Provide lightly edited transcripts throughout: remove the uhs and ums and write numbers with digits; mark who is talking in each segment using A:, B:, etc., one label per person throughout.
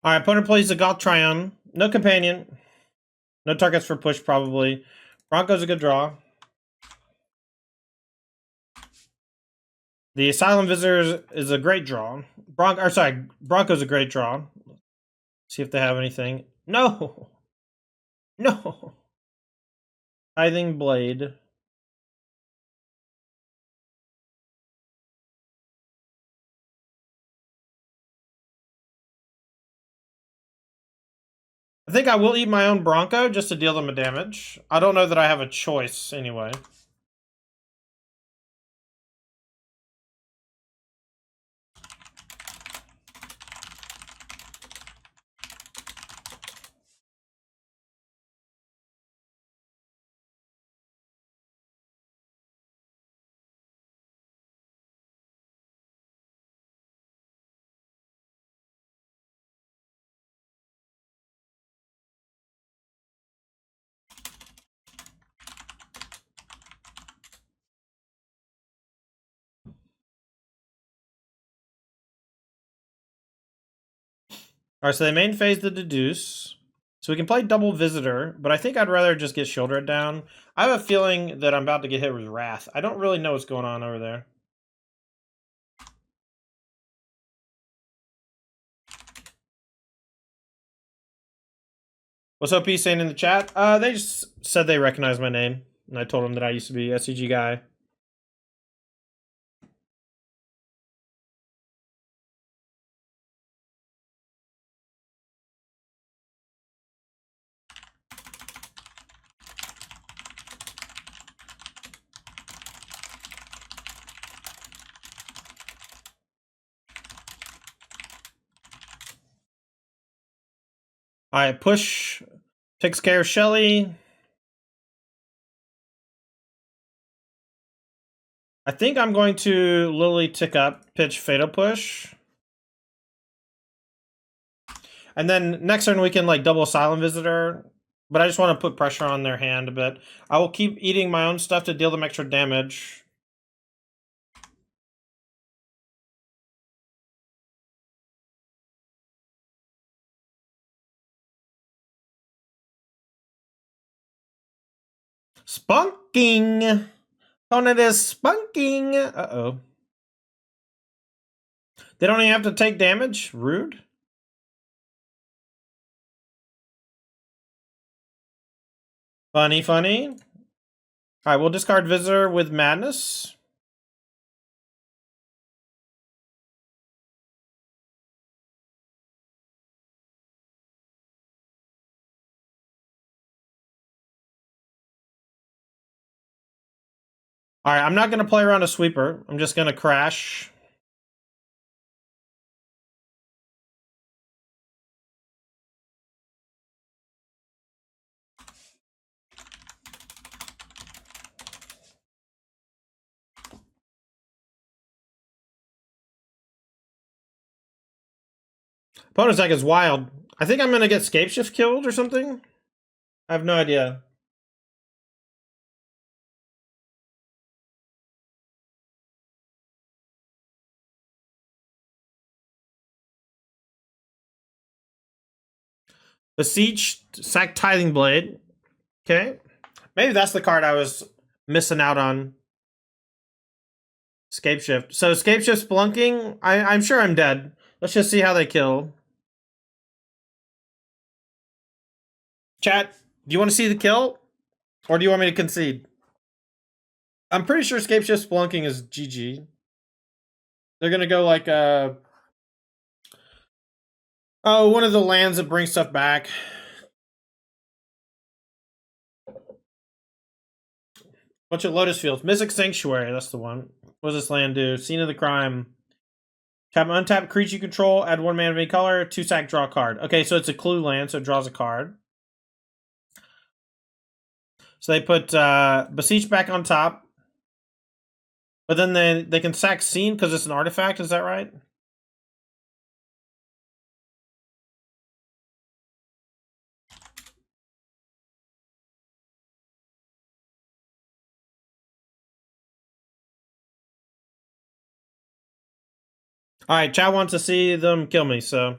A: Alright, opponent plays the Goth Tryon. No companion. No targets for push, probably. Bronco's a good draw. The Asylum Visitor is a great draw. Bronco's a great draw. See if they have anything. No! No! Tithing Blade. I think I will eat my own Bronco just to deal them a damage. I don't know that I have a choice anyway. Alright, so they main phase the Deduce. So we can play double Visitor, but I think I'd rather just get Shield Red down. I have a feeling that I'm about to get hit with Wrath. I don't really know what's going on over there. What's OP saying in the chat? They just said they recognize my name, and I told them that I used to be SCG guy. Alright, push takes care of Shelly. I think I'm going to Lily tick up, pitch Fatal Push. And then next turn we can like double Asylum Visitor. But I just want to put pressure on their hand a bit. I will keep eating my own stuff to deal them extra damage. Spunking! Opponent is spunking! Uh-oh. They don't even have to take damage? Rude. Funny, funny. Alright, we'll discard Visitor with Madness. Alright, I'm not going to play around a sweeper. I'm just going to crash. Opponent's deck is wild. I think I'm going to get Scapeshift killed or something. I have no idea. Beseech, sack Tithing Blade. Okay. Maybe that's the card I was missing out on. Scapeshift. So Scapeshift Splunking, I'm sure I'm dead. Let's just see how they kill. Chat, do you want to see the kill? Or do you want me to concede? I'm pretty sure Scapeshift Splunking is GG. They're gonna go like oh, one of the lands that brings stuff back. Bunch of Lotus Fields. Mystic Sanctuary, that's the one. What does this land do? Scene of the crime. Tap untap creature you control, add 1 mana of any color, 2 sack, draw a card. Okay, so it's a clue land, so it draws a card. So they put Beseech back on top. But then they can sack Scene because it's an artifact, is that right? Alright, chat wants to see them kill me, so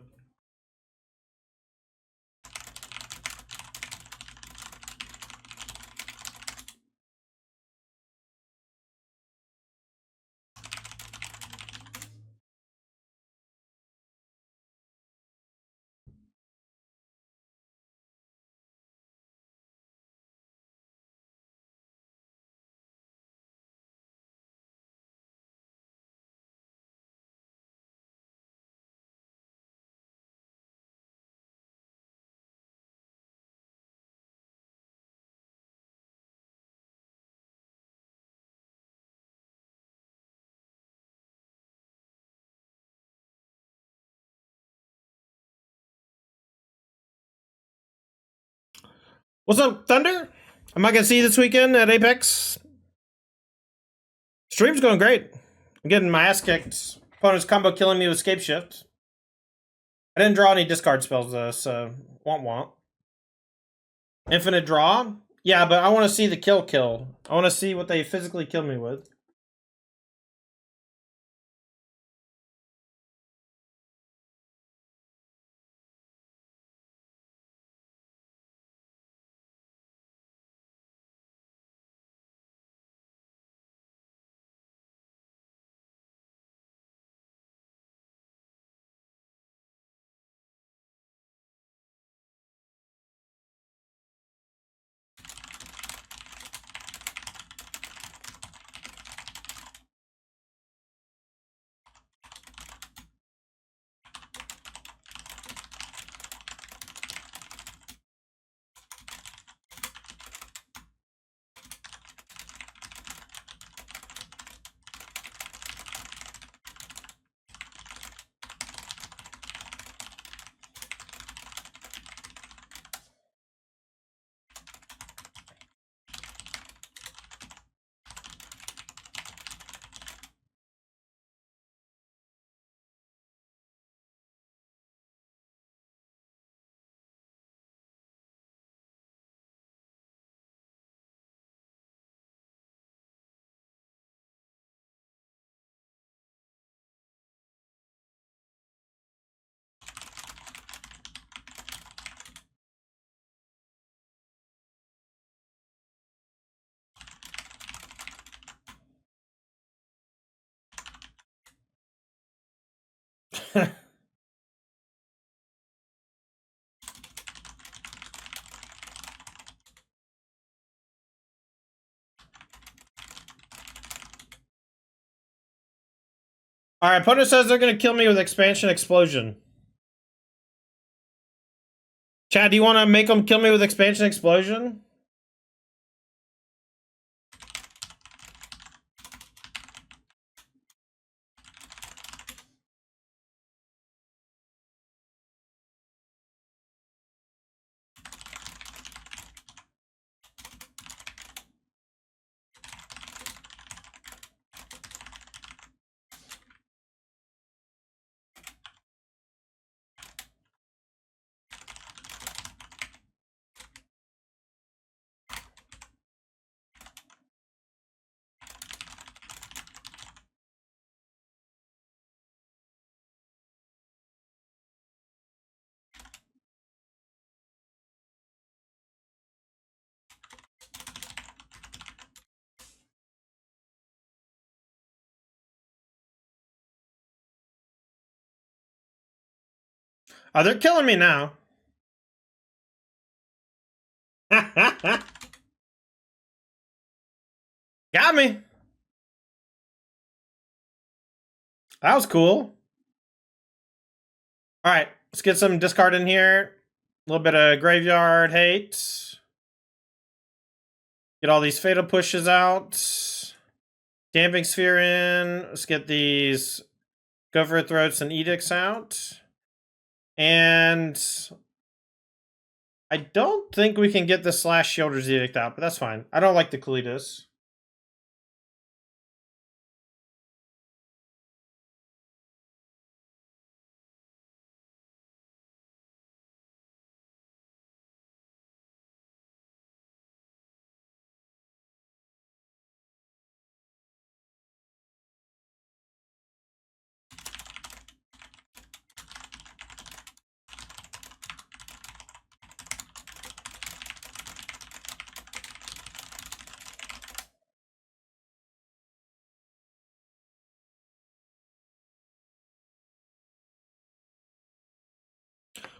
A: What's up, Thunder? Am I gonna see you this weekend at Apex? Stream's going great. I'm getting my ass kicked. Opponent's combo killing me with Scape Shift. I didn't draw any discard spells though, so womp. Infinite draw? Yeah, but I want to see the kill. I want to see what they physically kill me with. Alright, opponent says they're gonna kill me with Expansion Explosion. Chad, do you want to make them kill me with Expansion Explosion? Oh, they're killing me now. Got me. That was cool. Alright, let's get some discard in here. A little bit of graveyard hate. Get all these fatal pushes out. Damping Sphere in. Let's get these Gopher Throats and Edicts out. And I don't think we can get the Slash Shielders Edict out, but that's fine. I don't like the Kalitas.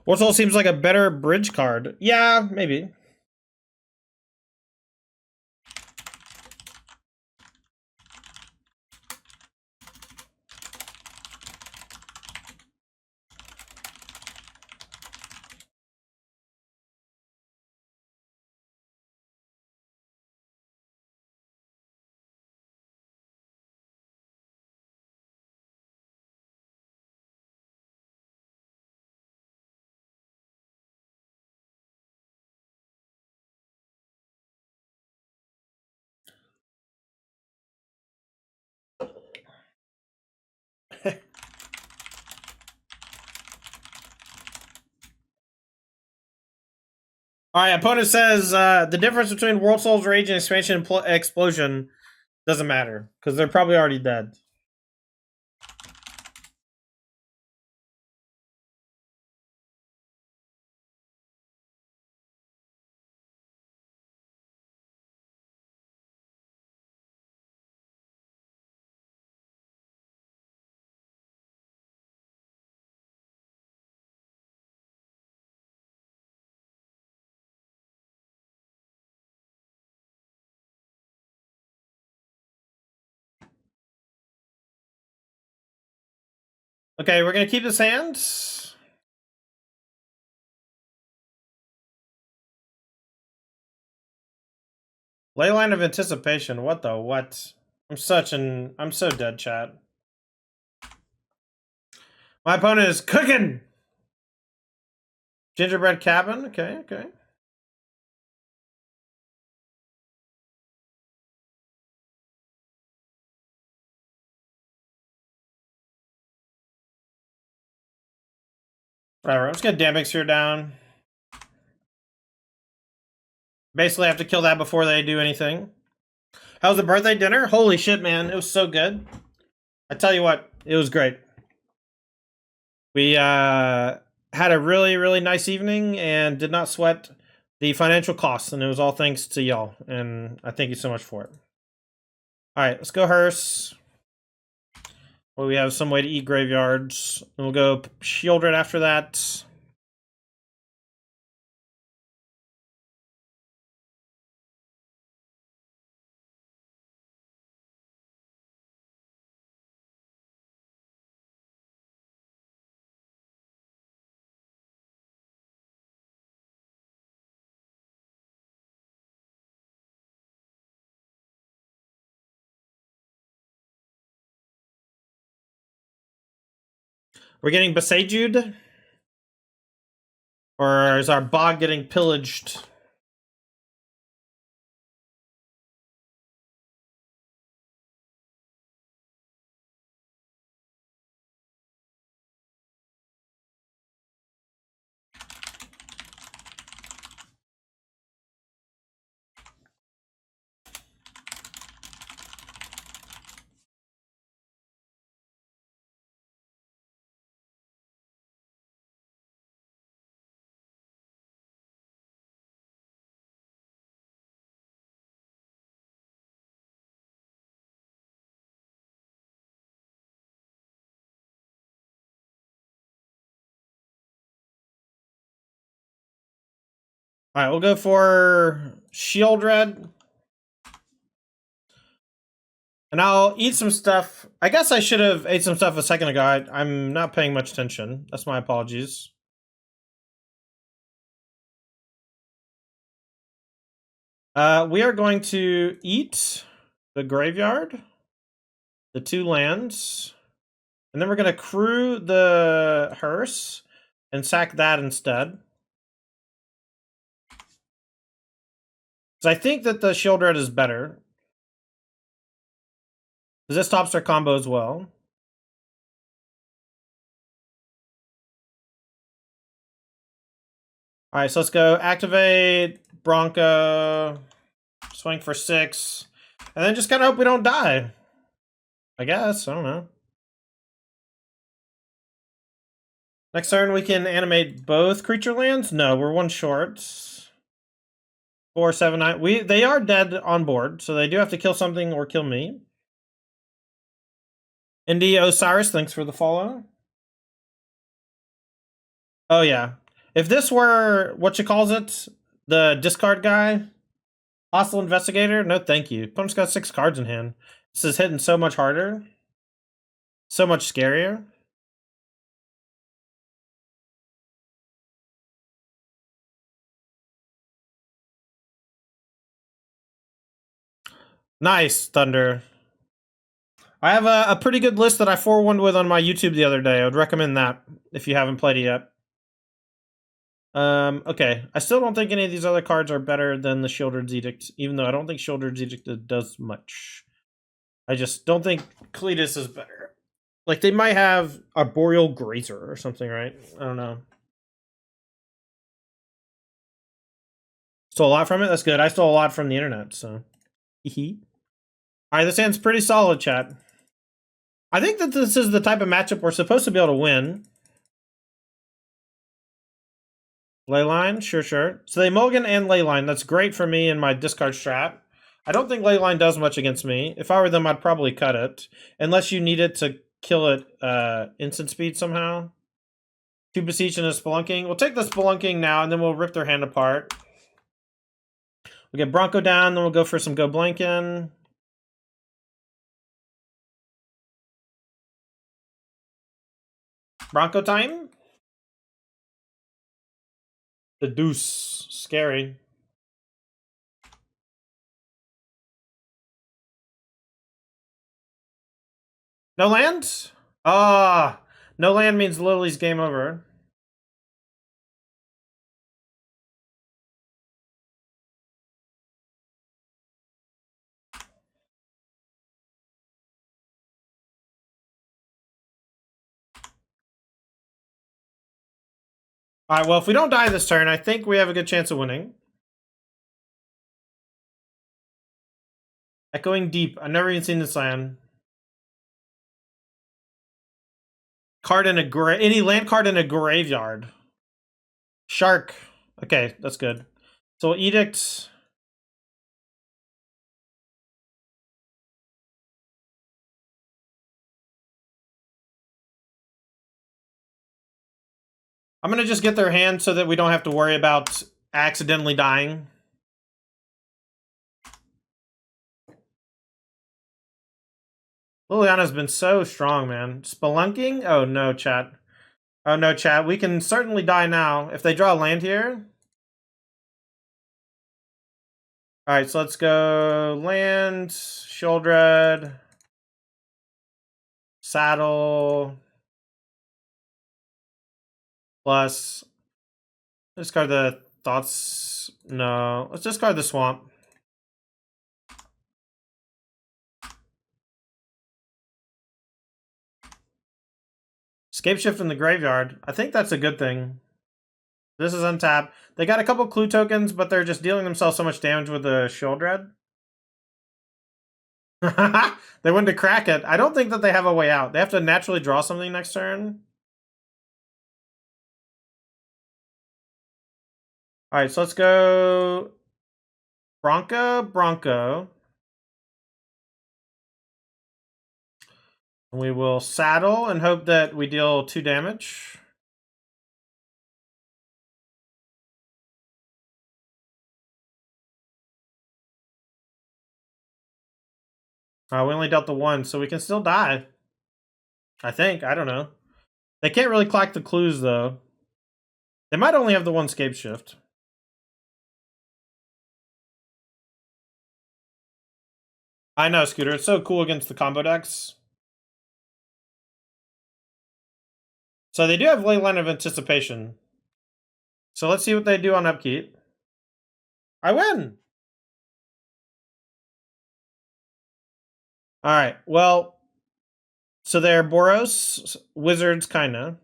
A: Warsaw seems like a better bridge card. Yeah, maybe. Alright, opponent says the difference between World Souls Rage and Expansion and Explosion doesn't matter, because they're probably already dead. Okay, we're gonna keep this hand. Leyline of Anticipation. What the what? I'm so dead, chat. My opponent is cooking. Gingerbread Cabin. Okay, okay. Whatever. I'm just gonna Damn Sphere down. Basically, I have to kill that before they do anything. How's the birthday dinner? Holy shit, man. It was so good. I tell you what, it was great. We had a really, really nice evening and did not sweat the financial costs, and it was all thanks to y'all, and I thank you so much for it. Alright, let's go Hearse. Well, we have some way to eat graveyards. And we'll go Shieldred after that. We're getting Besaged? Or is our bog getting pillaged? Alright, we'll go for Shieldred. And I'll eat some stuff. I guess I should have ate some stuff a second ago. I'm not paying much attention. That's my apologies. We are going to eat the graveyard, the 2 lands, and then we're going to crew the hearse and sack that instead. Because I think that the Shieldred is better. Because this stops their combo as well. Alright, so let's go activate Bronco, swing for 6, and then just kind of hope we don't die. I guess, I don't know. Next turn we can animate both creature lands? No, we're 1 short. 4, 7, 9. They are dead on board, so they do have to kill something or kill me. Indy Osiris, thanks for the follow. Oh yeah. If this were what you calls it, the discard guy, hostile investigator, no thank you. Opponent's got 6 cards in hand. This is hitting so much harder. So much scarier. Nice, Thunder. I have a pretty good list that I 4-1'd with on my YouTube the other day. I would recommend that if you haven't played it yet. Okay. I still don't think any of these other cards are better than the Shieldred's Edict, even though I don't think Shieldred's Edict does much. I just don't think Cletus is better. Like, they might have Arboreal Grazer or something, right? I don't know. Stole a lot from it? That's good. I stole a lot from the internet, so. Alright, this hand's pretty solid, chat. I think that this is the type of matchup we're supposed to be able to win. Leyline, sure. So they mulligan and leyline. That's great for me in my discard strat. I don't think leyline does much against me. If I were them, I'd probably cut it. Unless you need it to kill it instant speed somehow. 2 beseech and a spelunking. We'll take the spelunking now, and then we'll rip their hand apart. We'll get Bronco down, then we'll go for some go blanking. Bronco time? The deuce. Scary. No land? Ah, no land means Lily's game over. Alright, well, if we don't die this turn, I think we have a good chance of winning. Echoing Deep. I've never even seen this land. Card in a any land card in a graveyard. Shark. Okay, that's good. So Edict. I'm gonna just get their hand so that we don't have to worry about accidentally dying. Liliana's been so strong, man. Spelunking? Oh no, chat. Oh no, chat. We can certainly die now. If they draw land here. Alright, so let's go land, Shieldred, Saddle, plus, discard the Thoughts. No, let's discard the Swamp. Scape Shift in the graveyard. I think that's a good thing. This is untapped. They got a couple clue tokens, but they're just dealing themselves so much damage with the Shieldred. They wanted to crack it. I don't think that they have a way out. They have to naturally draw something next turn. Alright, so let's go Bronco. We will saddle and hope that we deal 2 damage. We only dealt the 1, so we can still die. I think. I don't know. They can't really clack the clues, though. They might only have the 1 Scape Shift. I know, Scooter. It's so cool against the combo decks. So they do have Leyline of Anticipation. So let's see what they do on upkeep. I win! Alright, well, so they're Boros, Wizards, kinda.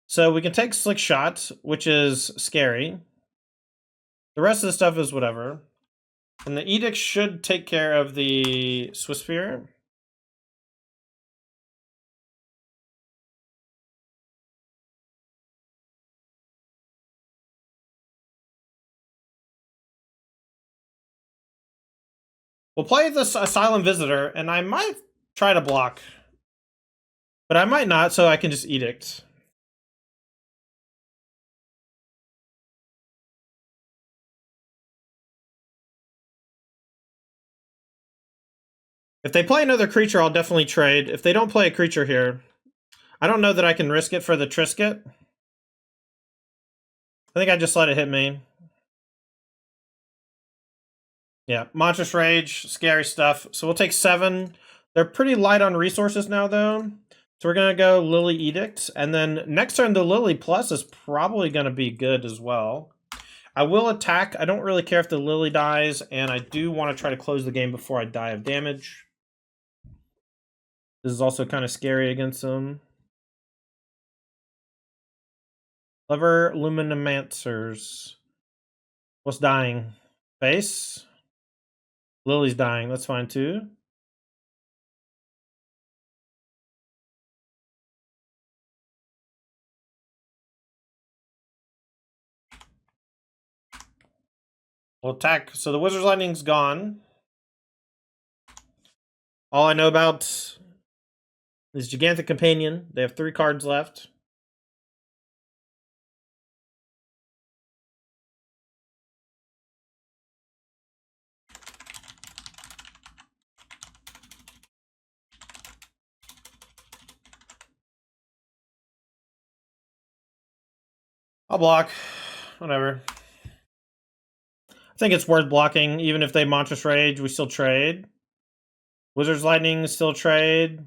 A: So we can take Slick Shot, which is scary. The rest of the stuff is whatever. And the Edict should take care of the Swissphere. We'll play this Asylum Visitor, and I might try to block. But I might not, so I can just Edict. If they play another creature, I'll definitely trade. If they don't play a creature here, I don't know that I can risk it for the Trisket. I think I just let it hit me. Yeah, Monstrous Rage, scary stuff. So we'll take 7. They're pretty light on resources now, though. So we're going to go Lily Edict. And then next turn, the Lily Plus is probably going to be good as well. I will attack. I don't really care if the Lily dies. And I do want to try to close the game before I die of damage. This is also kind of scary against them. Clever Luminamancers. What's dying? Face? Lily's dying. That's fine too. We'll attack. So the Wizard's Lightning's gone. All I know about is Gigantic Companion. They have 3 cards left. I'll block. Whatever. I think it's worth blocking. Even if they Monstrous Rage, we still trade. Wizard's Lightning, still trade.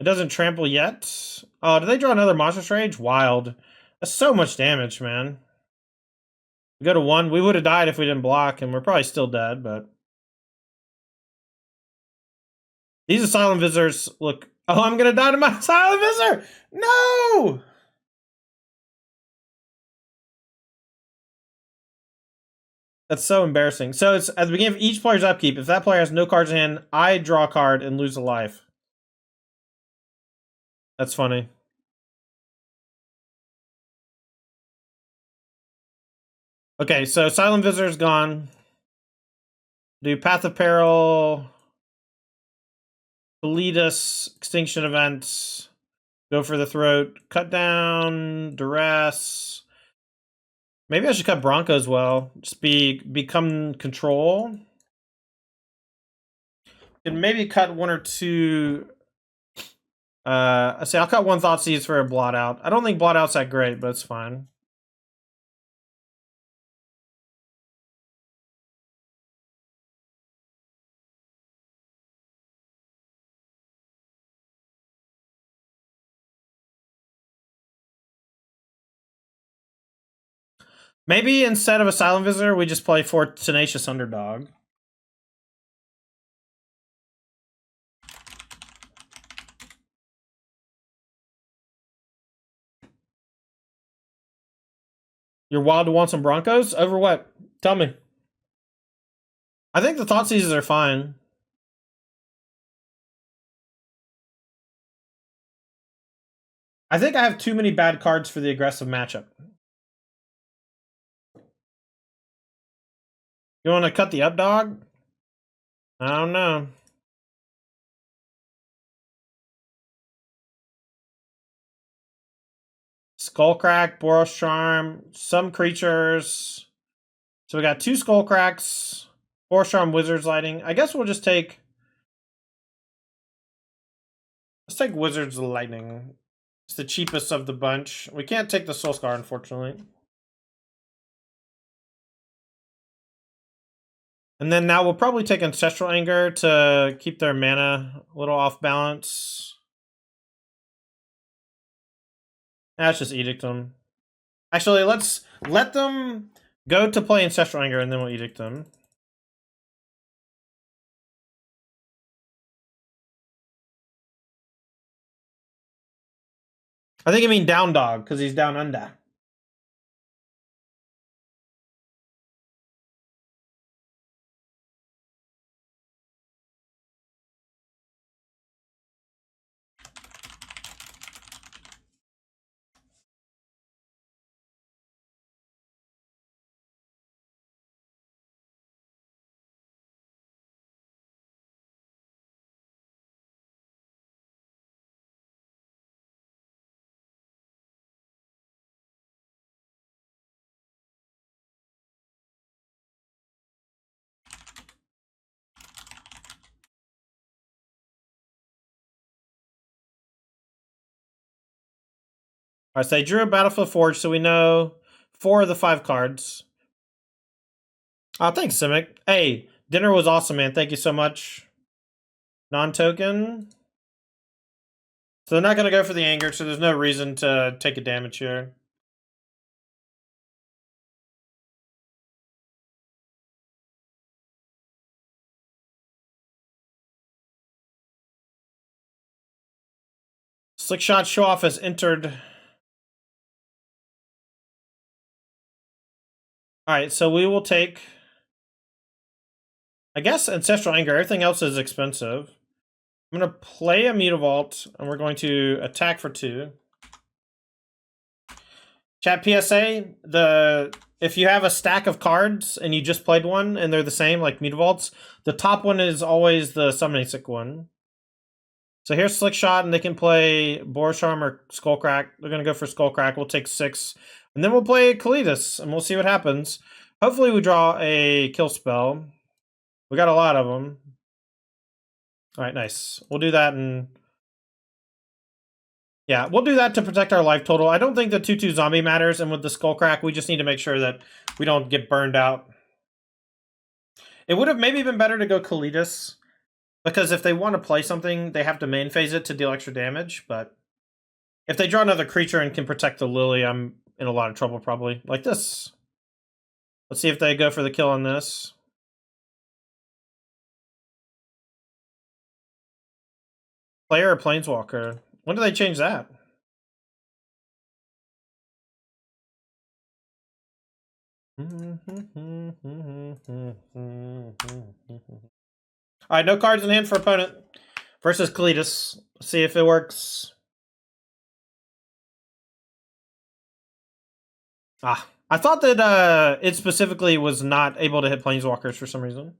A: It doesn't trample yet. Oh, did they draw another Monstrous Rage? Wild. That's so much damage, man. We go to 1. We would have died if we didn't block, and we're probably still dead, but... These Asylum Visitors look... Oh, I'm gonna die to my Asylum Visitor! No! That's so embarrassing. So it's at the beginning of each player's upkeep. If that player has no cards in hand, I draw a card and lose a life. That's funny. Okay, so Silent Visitor's gone. Do Path of Peril, Velitas, Extinction Events, go for the throat, cut down, duress. Maybe I should cut Bronco as well. Just become control. And maybe cut 1 or 2. I say I'll cut 1 Thoughtseize for a blot out. I don't think blot out's that great, but it's fine. Maybe instead of a Silent Visitor, we just play 4 Tenacious Underdog. You're wild to want some Broncos? Over what? Tell me. I think the Thoughtseizes are fine. I think I have too many bad cards for the aggressive matchup. You want to cut the up dog? I don't know. Skullcrack, Boros Charm, some creatures. So we got 2 Skullcracks, Boros Charm, Wizard's Lightning. I guess we'll just take... Let's take Wizard's Lightning. It's the cheapest of the bunch. We can't take the Soul Scar, unfortunately. And then now we'll probably take Ancestral Anger to keep their mana a little off balance. Let's just Edict them. Actually, let's let them go to play Ancestral Anger, and then we'll Edict them. I think I mean down dog, because he's down under. Alright, so I drew a Battlefield Forge, so we know 4 of the 5 cards. Oh, thanks, Simic. Hey, dinner was awesome, man. Thank you so much. Non-token. So they're not going to go for the anger, so there's no reason to take a damage here. Slickshot Show-Off has entered. Alright, so we will take, I guess, Ancestral Anger. Everything else is expensive. I'm going to play a Mutavault, and we're going to attack for 2. Chat PSA, if you have a stack of cards and you just played one and they're the same, like Mutavaults, the top one is always the Summoning Sick one. So here's Slick Shot, and they can play Borsharm or Skullcrack. They're going to go for Skullcrack. We'll take 6. And then we'll play Kalidas, and we'll see what happens. Hopefully we draw a kill spell. We got a lot of them. Alright, nice. We'll do that, and yeah, we'll do that to protect our life total. I don't think the 2/2 zombie matters, and with the Skullcrack, we just need to make sure that we don't get burned out. It would have maybe been better to go Kalidas, because if they want to play something, they have to main phase it to deal extra damage, but if they draw another creature and can protect the Lily, I'm in a lot of trouble, probably. Like this. Let's see if they go for the kill on this. Player or Planeswalker? When do they change that? Alright, no cards in hand for opponent. Versus Kalidas. See if it works. Ah, I thought that it specifically was not able to hit Planeswalkers for some reason.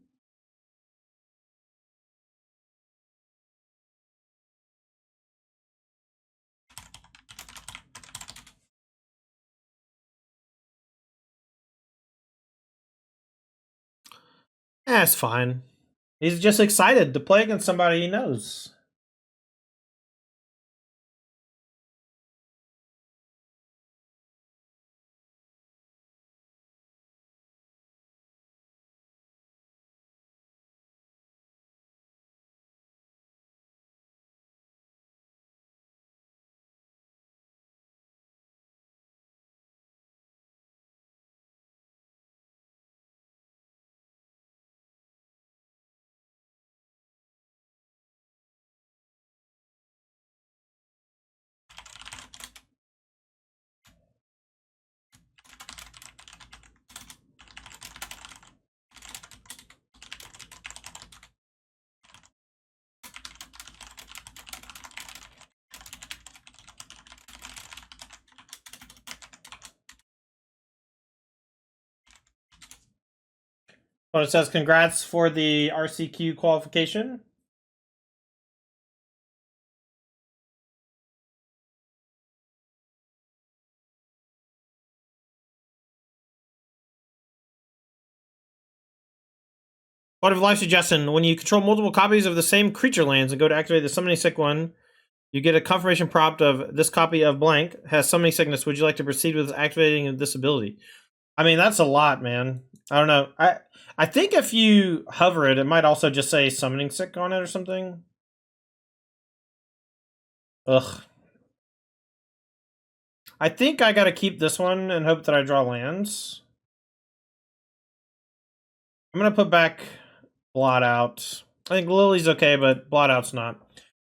A: It's fine. He's just excited to play against somebody he knows. Well, it says congrats for the RCQ qualification. What of life suggestion? When you control multiple copies of the same creature lands and go to activate the Summoning Sick one, you get a confirmation prompt of this copy of blank has Summoning Sickness. Would you like to proceed with activating this ability? I mean, that's a lot, man. I don't know. I think if you hover it, it might also just say Summoning Sick on it or something. Ugh. I think I gotta keep this one and hope that I draw lands. I'm gonna put back Blot Out. I think Lily's okay, but Blot Out's not.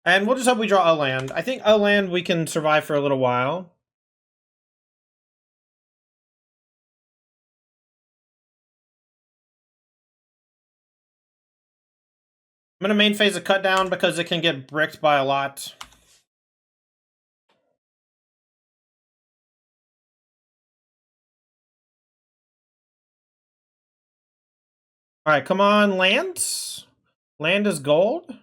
A: And we'll just hope we draw a land. I think a land we can survive for a little while. I'm gonna main phase a cut down because it can get bricked by a lot. Alright, come on, lands. Land is gold.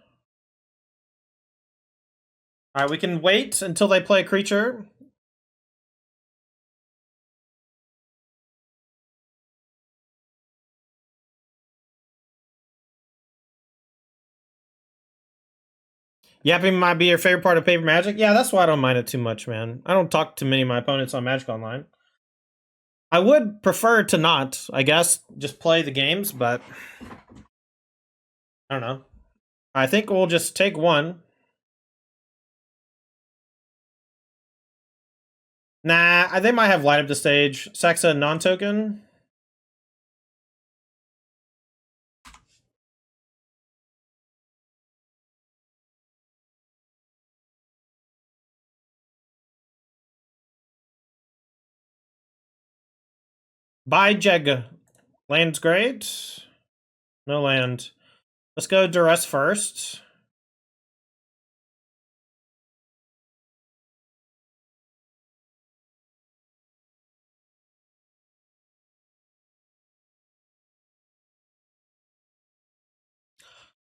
A: Alright, we can wait until they play a creature. Yapping might be your favorite part of Paper Magic. Yeah, that's why I don't mind it too much, man. I don't talk to many of my opponents on Magic Online. I would prefer to not, I guess, just play the games, but I don't know. I think we'll just take one. Nah, they might have light up the stage. Saxa non-token. Buy Jeg. Land's great. No land. Let's go duress first.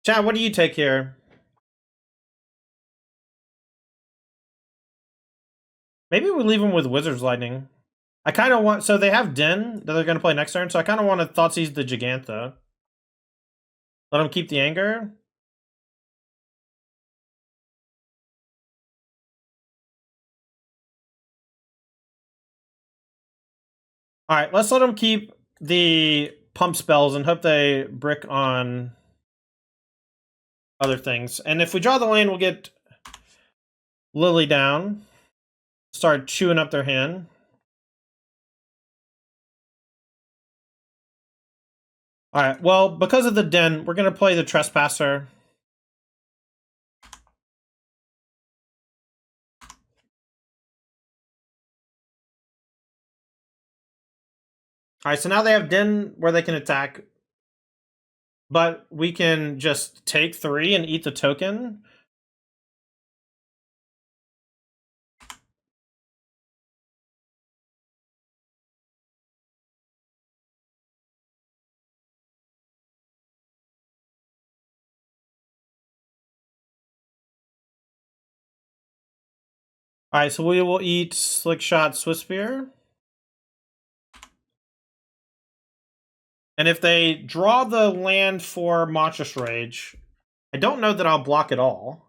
A: Chad, what do you take here? Maybe we leave them with Wizard's Lightning. I kind of want... So they have Den that they're going to play next turn, so I kind of want to Thoughtseize the Gigantha. Let them keep the Anger. Alright, let's let them keep the pump spells and hope they brick on other things. And if we draw the land, we'll get Lily down. Start chewing up their hand. Alright, well, because of the Den, we're going to play the Trespasser. Alright, so now they have Den where they can attack. But we can just take 3 and eat the token. Alright, so we will eat Slick Shot Swiss Spear. And if they draw the land for Monstrous Rage, I don't know that I'll block at all.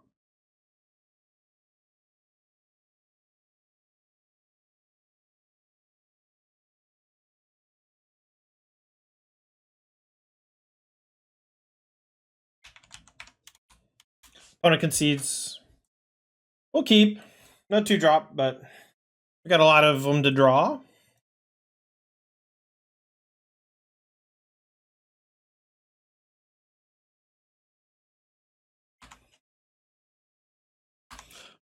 A: Opponent concedes. We'll keep. No 2-drop, but we got a lot of them to draw.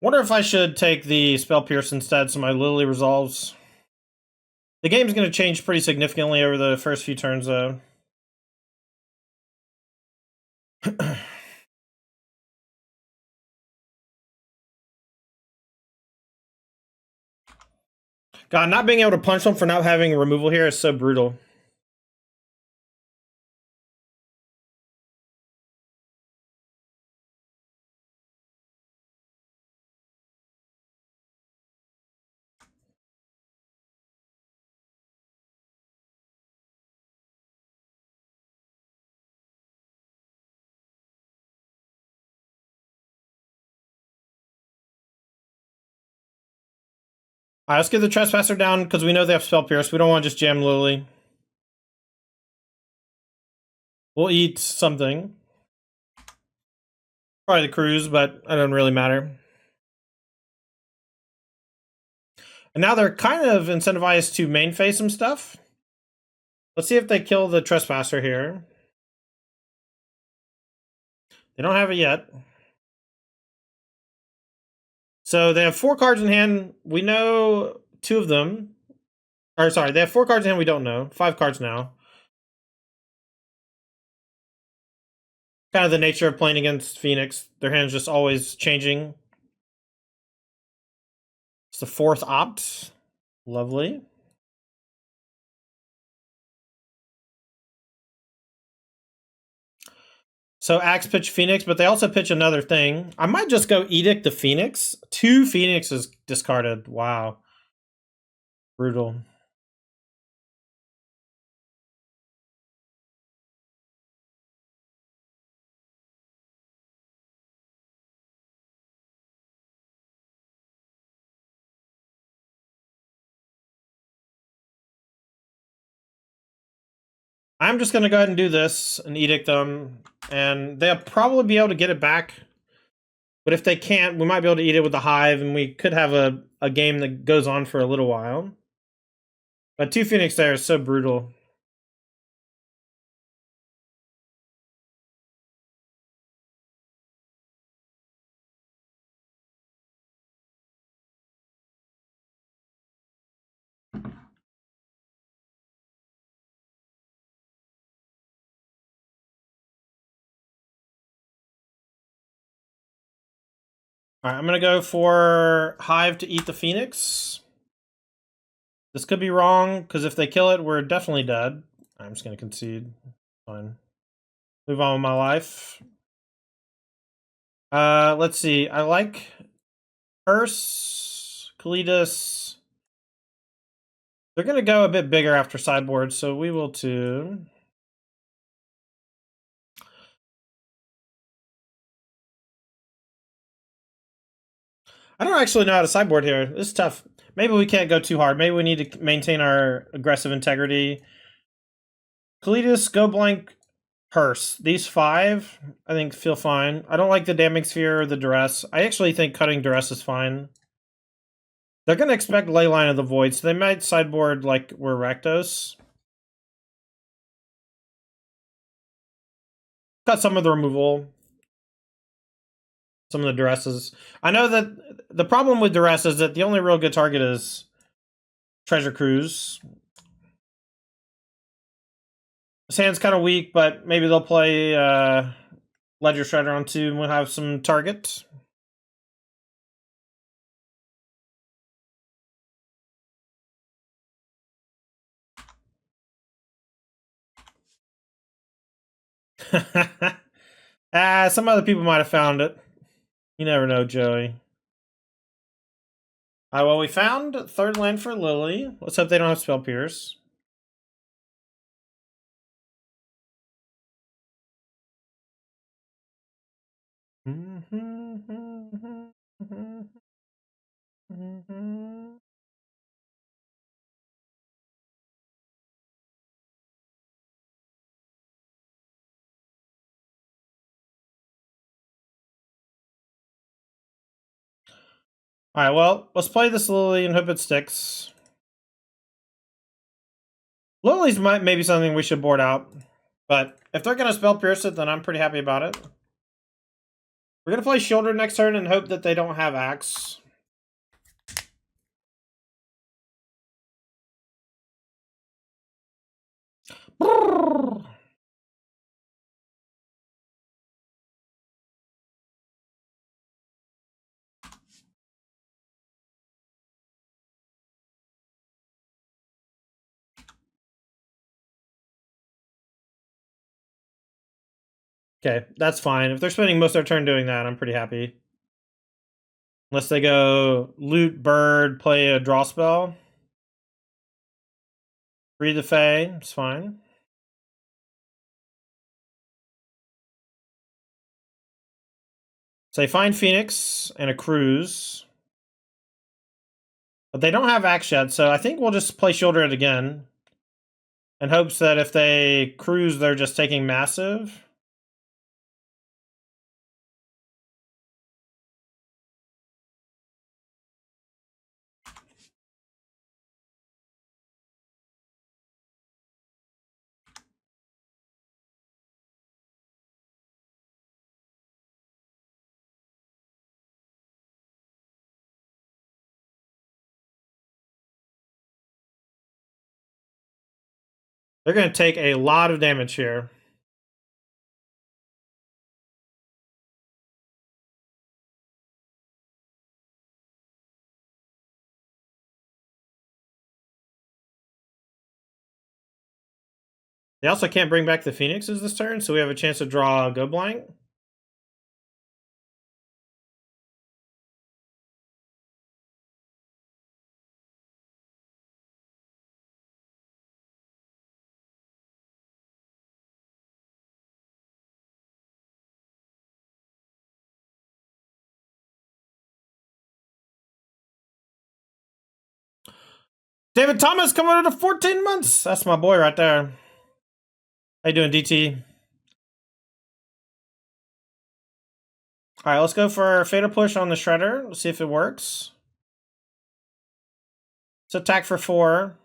A: Wonder if I should take the Spell Pierce instead so my Lily resolves. The game's going to change pretty significantly over the first few turns, though. God, not being able to punch them for not having removal here is so brutal. Alright, let's get the Trespasser down because we know they have Spell Pierce. We don't want to just jam Lily. We'll eat something. Probably the Cruise, but it doesn't really matter. And now they're kind of incentivized to main phase some stuff. Let's see if they kill the Trespasser here. They don't have it yet. So they have 4 cards in hand. We know 2 of them. Or sorry, they have 4 cards in hand we don't know. 5 cards now. Kind of the nature of playing against Phoenix. Their hand's just always changing. It's the 4th opt. Lovely. So Axe pitch Phoenix, but they also pitch another thing. I might just go Edict the Phoenix. 2 Phoenixes discarded. Wow. Brutal. I'm just going to go ahead and do this and Edict them. And they'll probably be able to get it back. But if they can't, we might be able to eat it with the Hive, and we could have a game that goes on for a little while. But 2 Phoenix there is so brutal. Alright, I'm gonna go for Hive to eat the Phoenix. This could be wrong, because if they kill it, we're definitely dead. I'm just gonna concede. Fine. Move on with my life. Let's see. I like Curse, Kalidas. They're gonna go a bit bigger after sideboard, so we will too. I don't actually know how to sideboard here. This is tough. Maybe we can't go too hard. Maybe we need to maintain our aggressive integrity. Kalidas, go blank, Hearse. These 5, I think, feel fine. I don't like the Damning Sphere or the Duress. I actually think cutting Duress is fine. They're going to expect Leyline of the Void, so they might sideboard like we're Rakdos. Cut some of the removal. Some of the Duresses. I know that the problem with Duress is that the only real good target is Treasure Cruise. This hand's kind of weak, but maybe they'll play Ledger Shredder on 2 and we'll have some target. Some other people might have found it. You never know, Joey. Well, we found 3rd land for Lily. Let's hope they don't have Spell Pierce. Alright, well, let's play this Lily and hope it sticks. Lily's maybe something we should board out. But if they're going to Spell Pierce it, then I'm pretty happy about it. We're going to play Shoulder next turn and hope that they don't have Axe. Okay, that's fine. If they're spending most of their turn doing that, I'm pretty happy. Unless they go loot, bird, play a draw spell. Free the Fae, it's fine. Say find Phoenix and a Cruise. But they don't have Axe yet, so I think we'll just play Shoulder it again. In hopes that if they Cruise, they're just taking Massive. They're going to take a lot of damage here. They also can't bring back the Phoenixes this turn, so we have a chance to draw Go Blank. David Thomas coming out of 14 months. That's my boy right there. How you doing, DT? All right, let's go for Fatal Push on the Shredder. Let's see if it works. Let's attack for 4.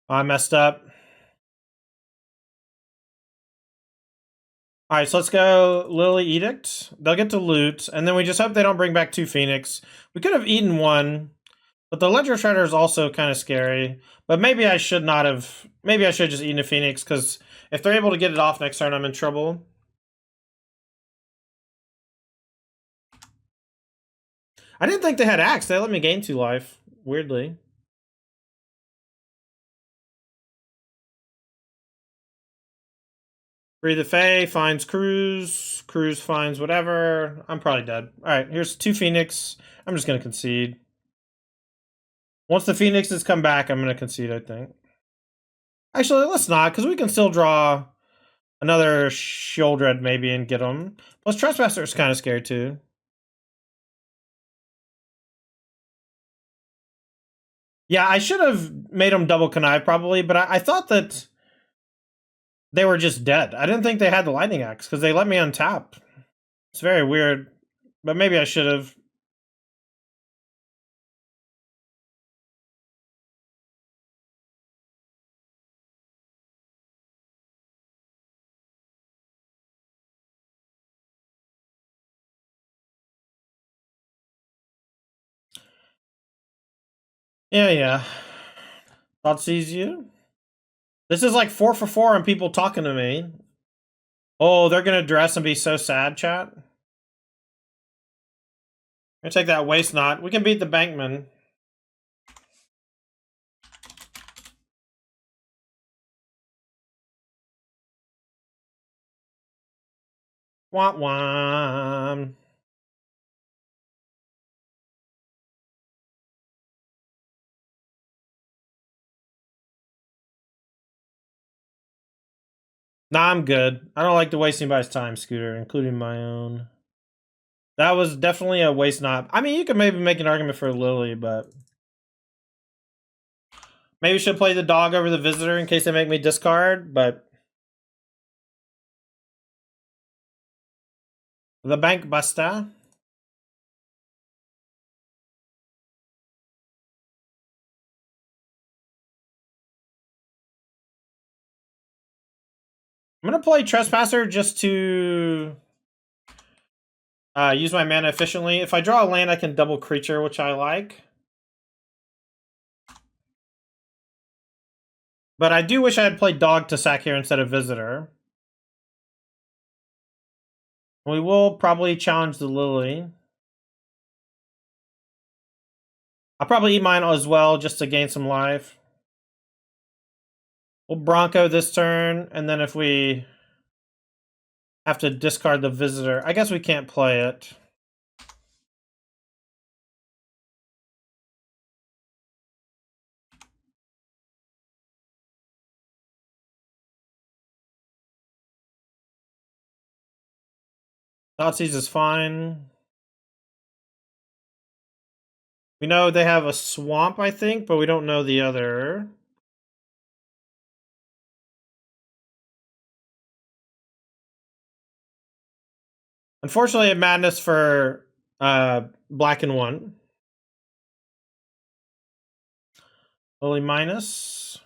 A: I messed up. All right, so let's go Lily Edict. They'll get to loot, and then we just hope they don't bring back 2 Phoenix. We could have eaten 1. But the Ledger Shredder is also kind of scary. But maybe I should not have. Maybe I should have just eaten a Phoenix, because if they're able to get it off next turn, I'm in trouble. I didn't think they had Axe. They let me gain 2 life. Weirdly. Free the Fae, finds Cruz. Cruz finds whatever. I'm probably dead. Alright, here's 2 Phoenix. I'm just going to concede. Once the Phoenixes come back, I'm going to concede, I think. Actually, let's not, because we can still draw another Shieldred maybe and get them. Plus, Trespasser is kind of scary too. Yeah, I should have made them double connive probably, but I thought that they were just dead. I didn't think they had the Lightning Axe, because they let me untap. It's very weird, but maybe I should have. Yeah. Thought sees you. This is like 4 for 4 and people talking to me. Oh, they're gonna dress and be so sad, chat. I'm gonna take that Waste Knot. We can beat the Bankman. Wah wah. Nah, I'm good. I don't like to waste anybody's time, Scooter, including my own. That was definitely a Waste Knot. I mean, you could maybe make an argument for Lily, but maybe we should play the dog over the Visitor in case they make me discard, but the Bank Buster. I'm gonna play Trespasser just to use my mana efficiently. If I draw a land, I can double creature, which I like. But I do wish I had played Dog to sack here instead of Visitor. We will probably challenge the Lily. I'll probably eat mine as well just to gain some life. We'll Bronco this turn, and then if we have to discard the Visitor, I guess we can't play it. Thoughtseize is fine. We know they have a Swamp, I think, but we don't know the other. Unfortunately, a Madness for black and 1. Lily minus.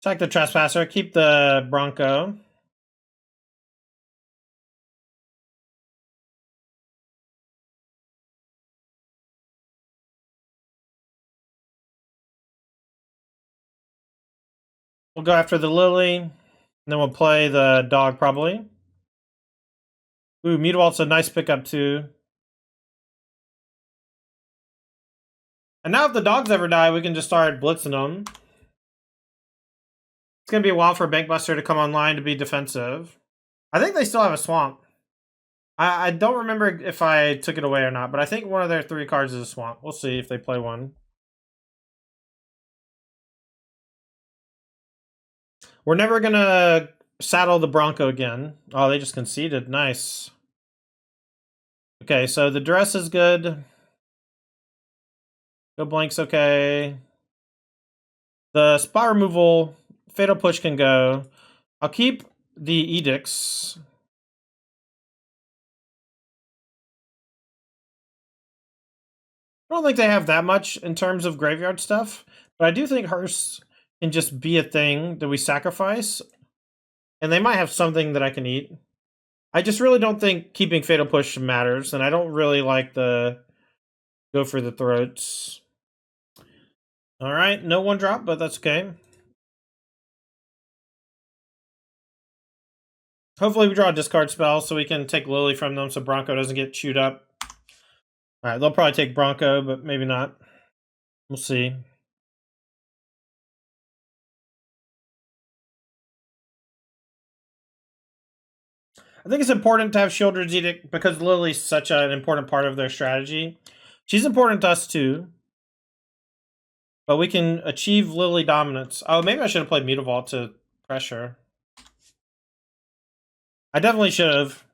A: Attack the Trespasser. Keep the Bronco. We'll go after the Lily. And then we'll play the dog, probably. Ooh, Mutawalt's a nice pickup, too. And now if the dogs ever die, we can just start blitzing them. It's going to be a while for Bankbuster to come online to be defensive. I think they still have a Swamp. I don't remember if I took it away or not, but I think one of their 3 cards is a Swamp. We'll see if they play one. We're never going to saddle the Bronco again. Oh, they just conceded. Nice. Okay, so the dress is good. Go blank's okay. The spot removal, fatal push can go. I'll keep the edicts. I don't think they have that much in terms of graveyard stuff, but I do think Hearse can just be a thing that we sacrifice, and they might have something that I can eat. I just really don't think keeping fatal push matters, and I don't really like the Go for the throats. All right, no one drop, but that's okay. Hopefully we draw a discard spell so we can take Lily from them so Bronco doesn't get chewed up. All right, they'll probably take Bronco, but maybe not. We'll see. I think it's important to have Shieldred's Edict because Lily's such an important part of their strategy. She's important to us too. But we can achieve Lily dominance. Oh, maybe I should have played Mutavault to pressure. I definitely should have.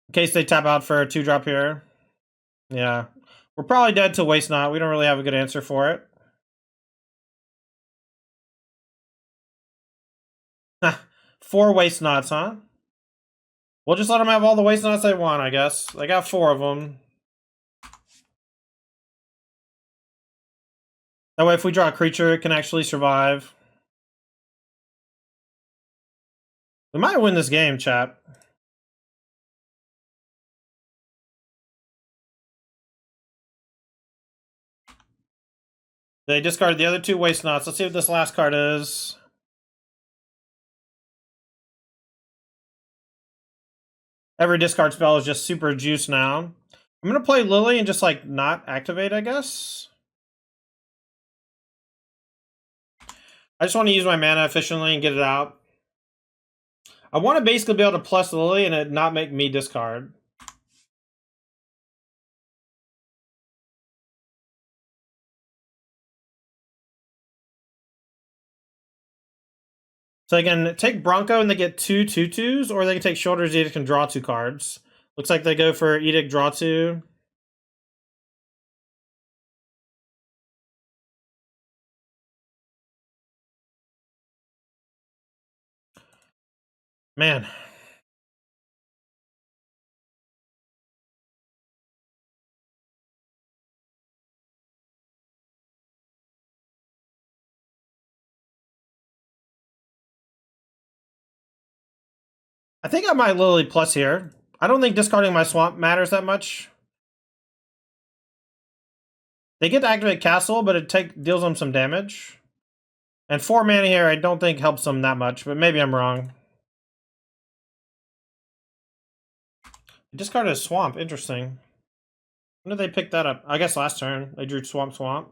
A: In case they tap out for a 2-drop here. Yeah. We're probably dead to Waste Not. We don't really have a good answer for it. 4 Waste Knots, huh? We'll just let them have all the Waste Knots they want, I guess. They got 4 of them. That way, if we draw a creature, it can actually survive. We might win this game, chat. They discarded the other 2 Waste Knots. Let's see what this last card is. Every discard spell is just super juice now. I'm going to play Lily and just, like, not activate, I guess. I just want to use my mana efficiently and get it out. I want to basically be able to plus Lily and it not make me discard. So they can take Bronco and they get 2 2/2s, or they can take Shoulders Edict and draw 2 cards. Looks like they go for Edict, draw 2. Man. I think I might Lily plus here. I don't think discarding my swamp matters that much. They get to activate Castle, but it deals them some damage. And 4 mana here I don't think helps them that much, but maybe I'm wrong. They discarded a Swamp, interesting. When did they pick that up? I guess last turn. They drew Swamp.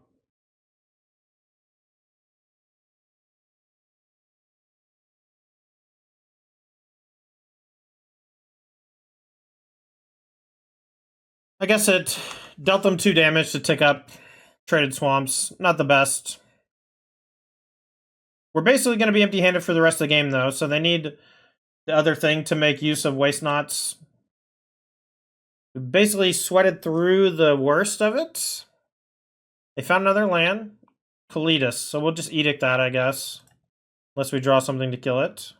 A: I guess it dealt them 2 damage to tick up. Traded Swamps. Not the best. We're basically going to be empty-handed for the rest of the game, though, so they need the other thing to make use of Waste Knots. We basically sweated through the worst of it. They found another land. Kalitas, so we'll just Edict that, I guess. Unless we draw something to kill it.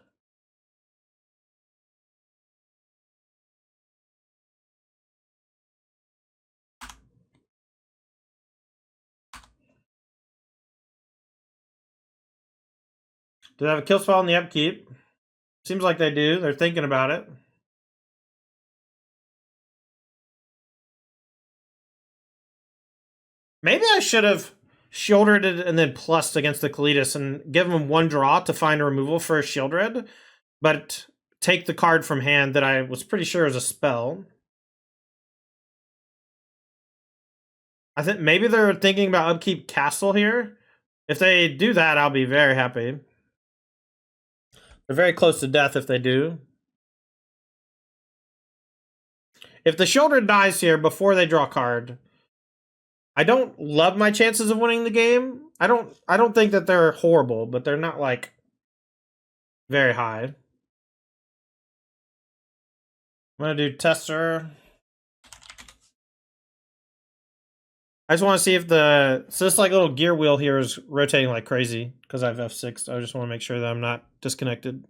A: Do they have a kill spell in the upkeep? Seems like they do. They're thinking about it. Maybe I should have Shieldred it and then plussed against the Kalitas and give him 1 draw to find a removal for a Shieldred, but take the card from hand that I was pretty sure is a spell. I think maybe they're thinking about upkeep Castle here. If they do that, I'll be very happy. They're very close to death if they do. If the shoulder dies here before they draw a card, I don't love my chances of winning the game. I don't think that they're horrible, but they're not like very high. I'm gonna do Tester. I just want to see if so this like little gear wheel here is rotating like crazy because I have F6. I just want to make sure that I'm not disconnected.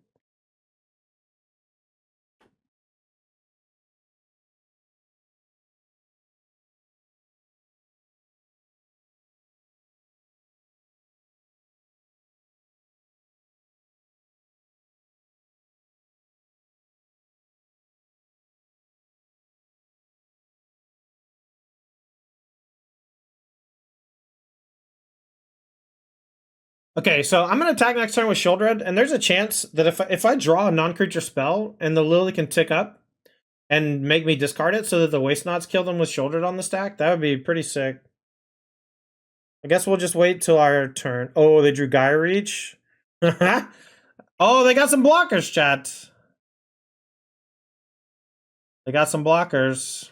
A: Okay, so I'm gonna attack next turn with Shieldred, and there's a chance that if I draw a non-creature spell and the Lily can tick up and make me discard it so that the Waste Knots kill them with Shieldred on the stack, that would be pretty sick. I guess we'll just wait till our turn. Oh, they drew Gaia Reach. Oh, they got some blockers, chat. They got some blockers.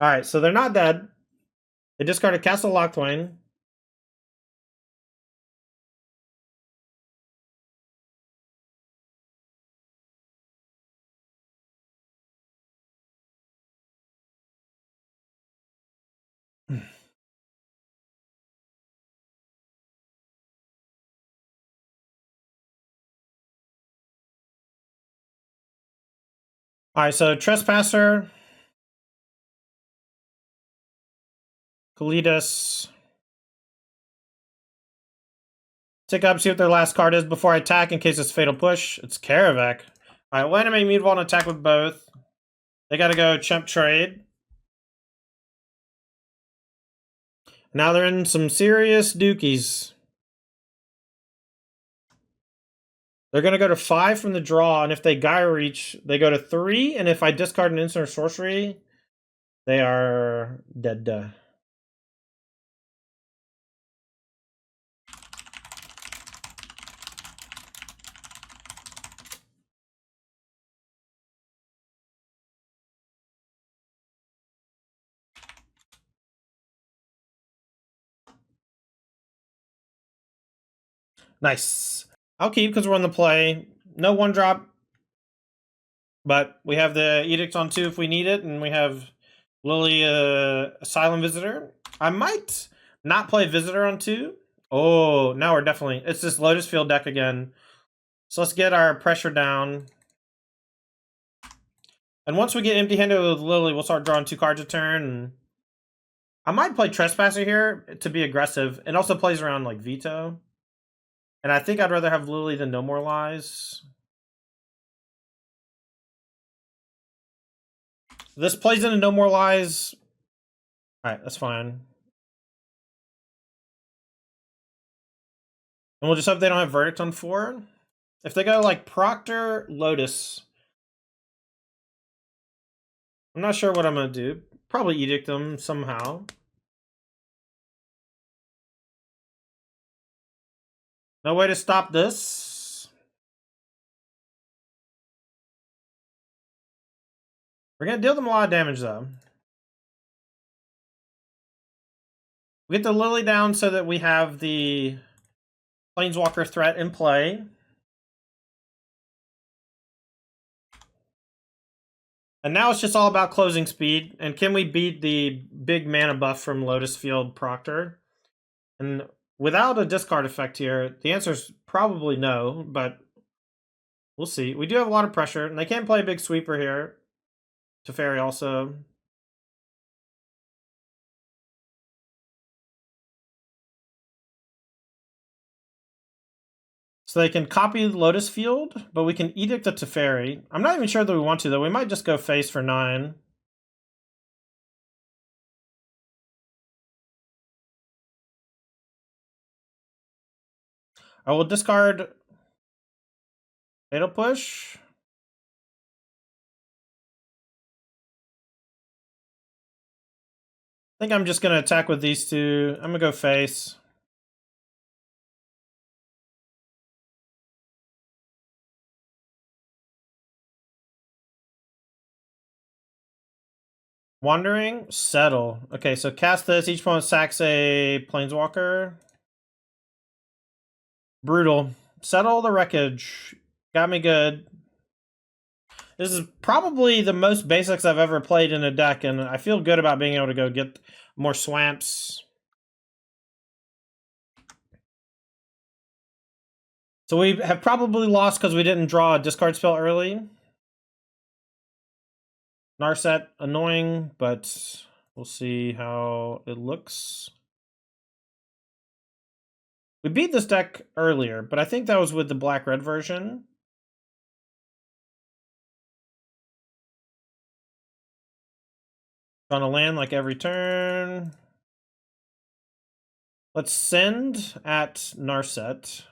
A: Alright, so they're not dead. They discarded Castle Locthwain. Alright, so Trespasser. Kalidas. Tick up, see what their last card is before I attack in case it's Fatal Push. It's Karavak. Alright, we'll animate Mutavault and attack with both. They gotta go Chump Trade. Now they're in some serious dookies. They're gonna go to 5 from the draw, and if they Gaia Reach, they go to 3, and if I discard an instant or sorcery, they are dead. Nice. I'll keep because we're on the play. No 1-drop, but we have the Edict on 2 if we need it, and we have Lily Asylum Visitor. I might not play Visitor on 2. Oh, now we're definitely... It's this Lotus Field deck again. So let's get our pressure down. And once we get empty-handed with Lily, we'll start drawing 2 cards a turn. And I might play Trespasser here to be aggressive. It also plays around like Veto. And I think I'd rather have Lily than No More Lies. This plays into No More Lies. Alright, that's fine. And we'll just hope they don't have Verdict on 4. If they go like Proctor, Lotus. I'm not sure what I'm going to do. Probably Edict them somehow. No way to stop this. We're going to deal them a lot of damage, though. We get the Lily down so that we have the Planeswalker threat in play. And now it's just all about closing speed. And can we beat the big mana buff from Lotus Field Proctor? And without a discard effect here, the answer is probably no, but we'll see. We do have a lot of pressure, and they can't play a big sweeper here. Teferi also. So they can copy Lotus Field, but we can Edict the Teferi. I'm not even sure that we want to, though. We might just go face for 9. I will discard Fatal Push. I think I'm just going to attack with these 2. I'm going to go face. Wandering, settle. Okay, so cast this. Each opponent sacks a Planeswalker. Brutal. Settle the wreckage. Got me good. This is probably the most basics I've ever played in a deck, and I feel good about being able to go get more swamps. So we have probably lost because we didn't draw a discard spell early. Narset, annoying, but we'll see how it looks. We beat this deck earlier, but I think that was with the black-red version. Gonna land like every turn. Let's send at Narset.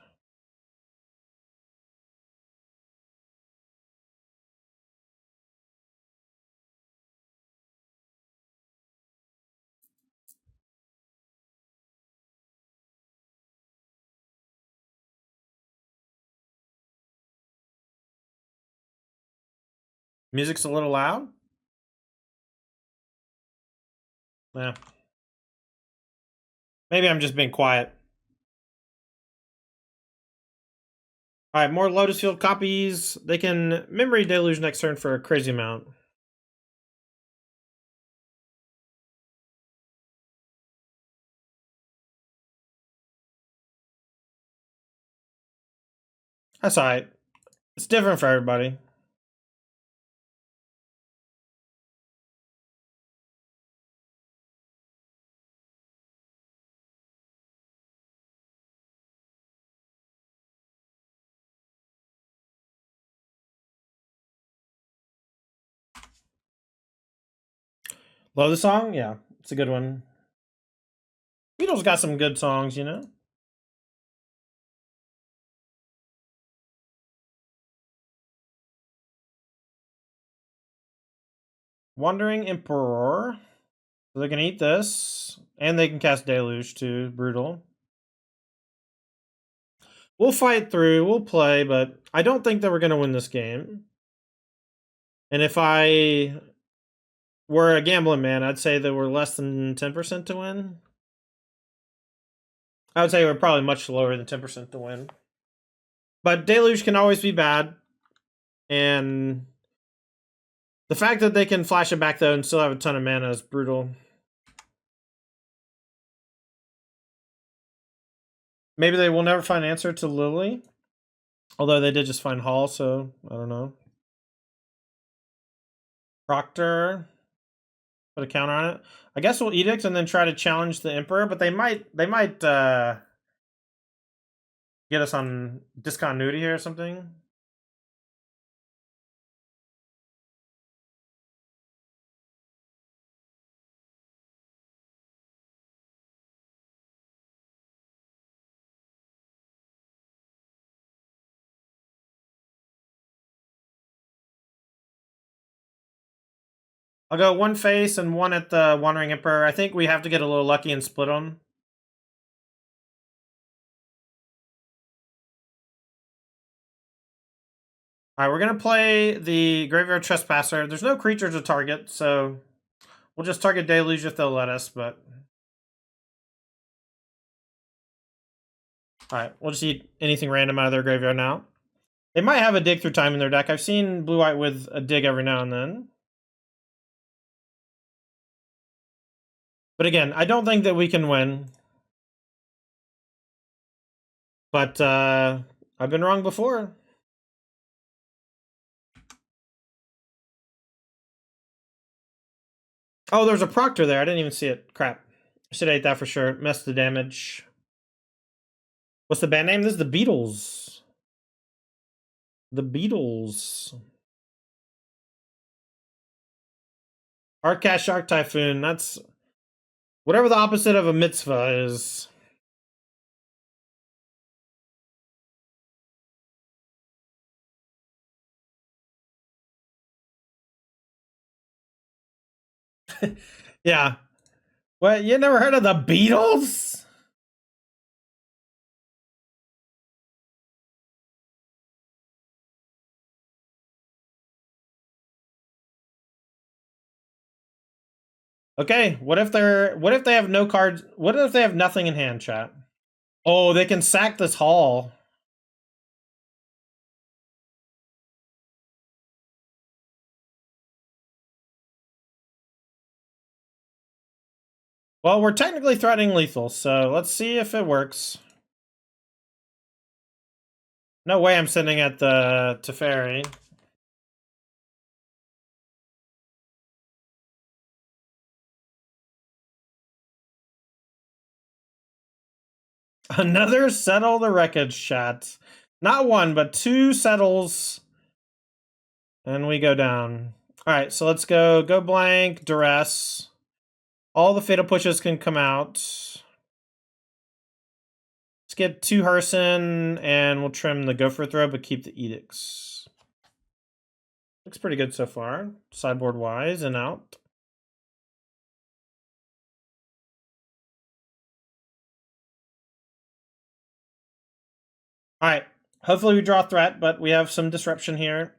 A: Music's a little loud. Yeah. Maybe I'm just being quiet. All right, more Lotus Field copies. They can Memory Deluge next turn for a crazy amount. That's all right. It's different for everybody. Love the song? Yeah, it's a good one. Beatles got some good songs, you know? Wandering Emperor. So they can eat this. And they can cast Deluge too. Brutal. We'll fight through. We'll play, but I don't think that we're going to win this game. And if I were a gambling man, I'd say that we're less than 10% to win. I would say we're probably much lower than 10% to win. But Deluge can always be bad. And the fact that they can flash it back, though, and still have a ton of mana is brutal. Maybe they will never find an answer to Lily. Although they did just find Hall, so I don't know. Proctor. Put a counter on it. I guess we'll Edict and then try to challenge the Emperor, but they might get us on discontinuity here or something. I'll go one face and one at the Wandering Emperor. I think we have to get a little lucky and split them. Alright, we're going to play the Graveyard Trespasser. There's no creature to target, so we'll just target Deluge if they'll let us, but... Alright, we'll just eat anything random out of their graveyard now. They might have a Dig Through Time in their deck. I've seen Blue-White with a Dig every now and then. But again, I don't think that we can win. But I've been wrong before. Oh, there's a Proctor there. I didn't even see it. Crap. I should have ate that for sure. Messed the damage. What's the band name? This is the Beatles. The Beatles. Artcast Shark Typhoon. That's whatever the opposite of a mitzvah is. Yeah. What? You never heard of the Beatles? Okay, what if they have no cards? What if they have nothing in hand, chat? Oh, they can sack this Hall. Well, we're technically threatening lethal, so let's see if it works. No way I'm sending at the Teferi. Another Settle the Wreckage chat. Not one, but two settles. And we go down. Alright, so let's go blank, duress. All the fatal pushes can come out. Let's get 2 Herson, and we'll trim the Gopher Throw, but keep the Edicts. Looks pretty good so far, sideboard-wise, and out. Alright, hopefully we draw a threat, but we have some disruption here.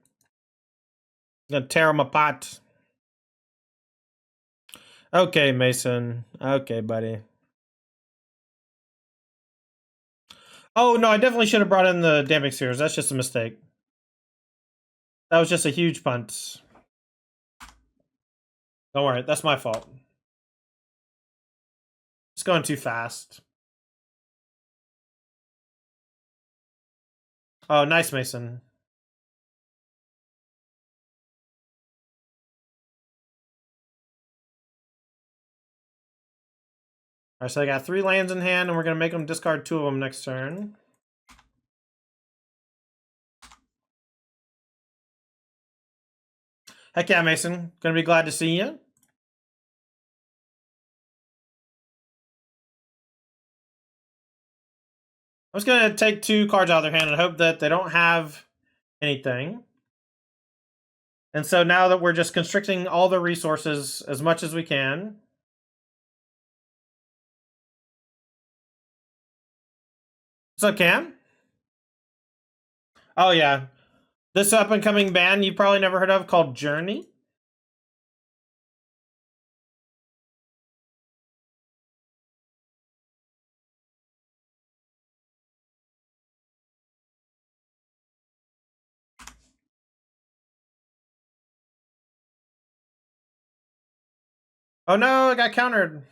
A: I'm gonna tear him apart. Okay, Mason. Okay, buddy. Oh, no, I definitely should have brought in the Damping Spheres. That's just a mistake. That was just a huge punt. Don't worry, that's my fault. It's going too fast. Oh, nice, Mason. Alright, so I got 3 lands in hand, and we're going to make them discard 2 of them next turn. Heck yeah, Mason. Gonna be glad to see you. I'm just gonna take 2 cards out of their hand and hope that they don't have anything. And so now that we're just constricting all the resources as much as we can. What's up, Cam? Oh, yeah. This up-and-coming band you've probably never heard of called Journey. Oh no, I got countered.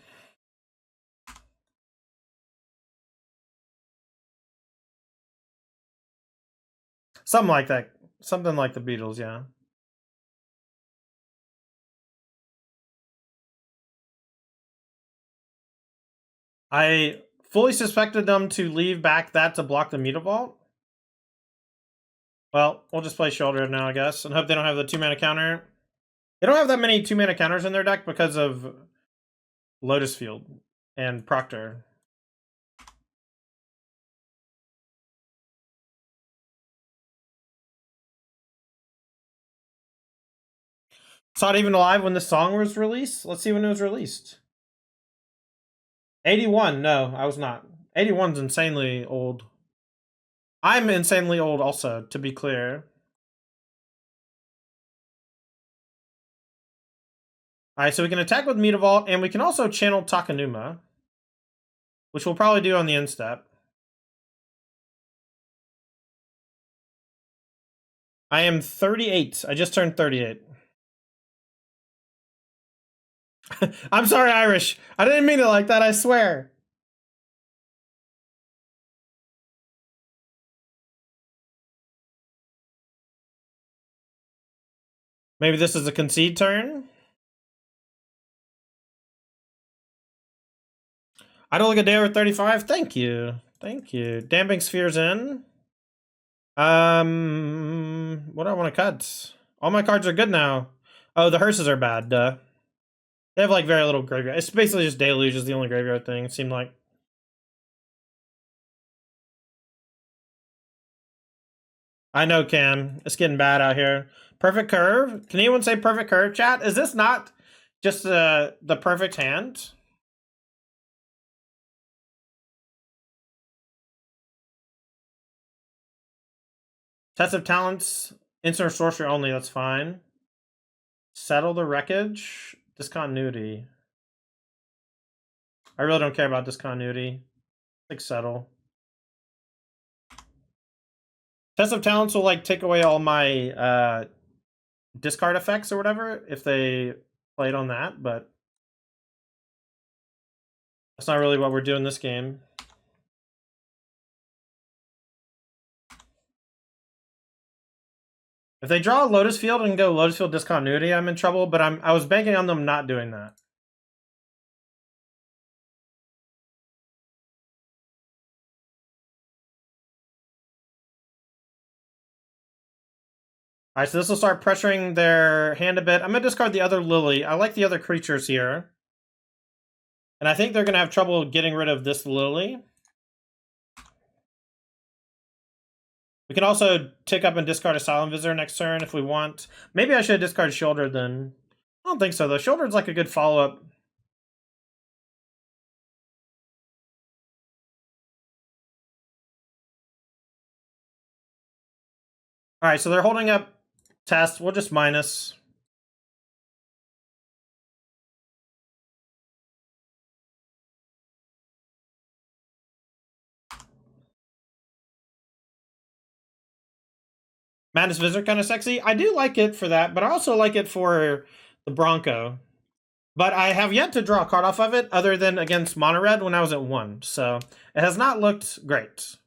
A: Something like that. Something like the Beatles, yeah. I fully suspected them to leave back that to block the Mutavault. Well, we'll just play Shoulder now, I guess, and hope they don't have the 2-mana counter. They don't have that many 2-mana counters in their deck because of Lotus Field and Proctor. It's not even alive when the song was released? Let's see when it was released. 81. No, I was not. 81's insanely old. I'm insanely old also, to be clear. Alright, so we can attack with Mutavault, and we can also channel Takanuma, which we'll probably do on the end step. I am 38. I just turned 38. I'm sorry, Irish. I didn't mean it like that, I swear. Maybe this is a concede turn? I don't look a day over 35. Thank you. Thank you. Damping Sphere's in. What do I want to cut? All my cards are good now. Oh, the hearses are bad. Duh. They have like very little graveyard. It's basically just Deluge is the only graveyard thing, it seemed like. I know, Cam. It's getting bad out here. Perfect curve. Can anyone say perfect curve, chat? Is this not just the perfect hand? Test of Talents, instant or sorcery only, that's fine. Settle the Wreckage, Discontinuity. I really don't care about Discontinuity. Like settle. Test of Talents will like take away all my discard effects or whatever if they played on that, but that's not really what we're doing this game. If they draw a Lotus Field and go Lotus Field Discontinuity, I'm in trouble, but I was banking on them not doing that. Alright, so this will start pressuring their hand a bit. I'm going to discard the other Lily. I like the other creatures here. And I think they're going to have trouble getting rid of this Lily. We can also tick up and discard a Silent Visitor next turn if we want. Maybe I should discard Shoulder then. I don't think so, though. Shoulder's like a good follow-up. Alright, so they're holding up Test. We'll just minus. Madness Visitor kind of sexy. I do like it for that, but I also like it for the Bronco. But I have yet to draw a card off of it other than against Mono Red when I was at 1. So it has not looked great.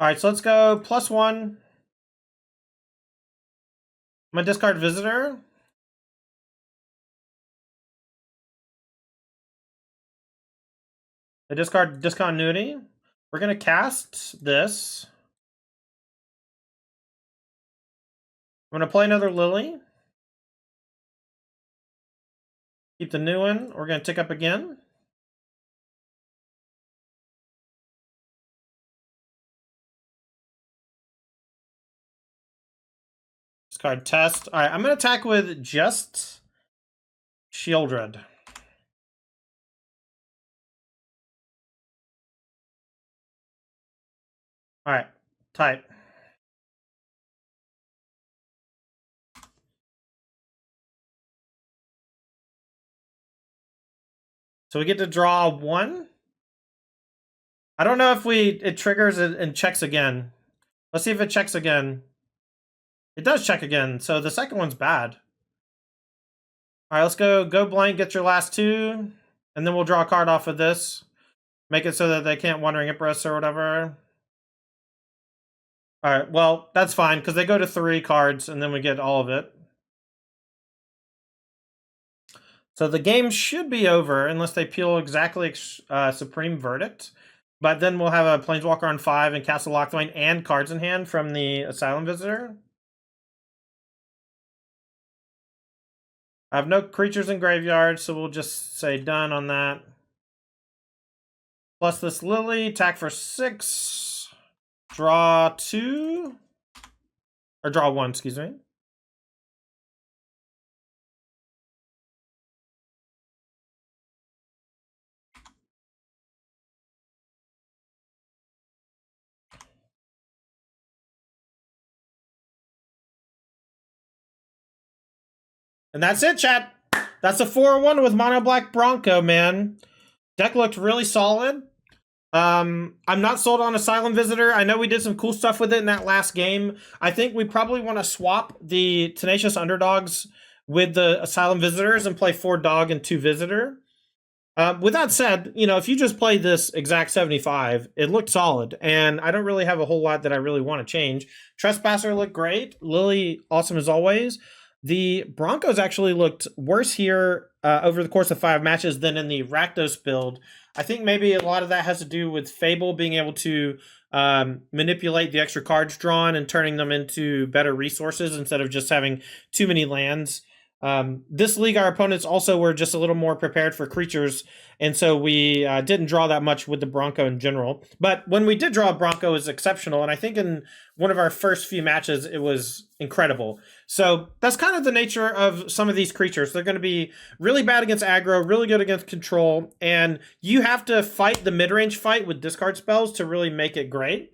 A: Alright, so let's go +1. I'm going to discard Visitor. I discard Discontinuity. We're going to cast this. I'm going to play another Lily. Keep the new one. We're going to tick up again. Discard Test. Alright, I'm going to attack with just Shieldred. Alright, tight. So we get to draw 1. I don't know if it triggers and checks again. Let's see if it checks again. It does check again, so the second one's bad. Alright, let's go blank, get your last 2, and then we'll draw a card off of this. Make it so that they can't Wandering Empress or whatever. Alright, well, that's fine, because they go to 3 cards, and then we get all of it. So the game should be over, unless they peel exactly Supreme Verdict. But then we'll have a Planeswalker on 5 and Castle Lockthwain and cards in hand from the Asylum Visitor. I have no creatures in graveyard, so we'll just say done on that. Plus this Lily, attack for 6. Draw 2. Or draw 1, excuse me. And that's it, chat. That's a 4-1 with Mono Black Bronco, man. Deck looked really solid. I'm not sold on Asylum Visitor. I know we did some cool stuff with it in that last game. I think we probably want to swap the Tenacious Underdogs with the Asylum Visitors and play 4 Dog and 2 Visitor. With that said, you know, if you just play this exact 75, it looked solid, and I don't really have a whole lot that I really want to change. Trespasser looked great. Lily, awesome as always. The Broncos actually looked worse here over the course of 5 matches than in the Rakdos build. I think maybe a lot of that has to do with Fable being able to manipulate the extra cards drawn and turning them into better resources instead of just having too many lands. This league, our opponents also were just a little more prepared for creatures, and so we didn't draw that much with the Bronco in general. But when we did draw a Bronco, it was exceptional, and I think in one of our first few matches, it was incredible. So that's kind of the nature of some of these creatures. They're going to be really bad against aggro, really good against control, and you have to fight the mid-range fight with discard spells to really make it great.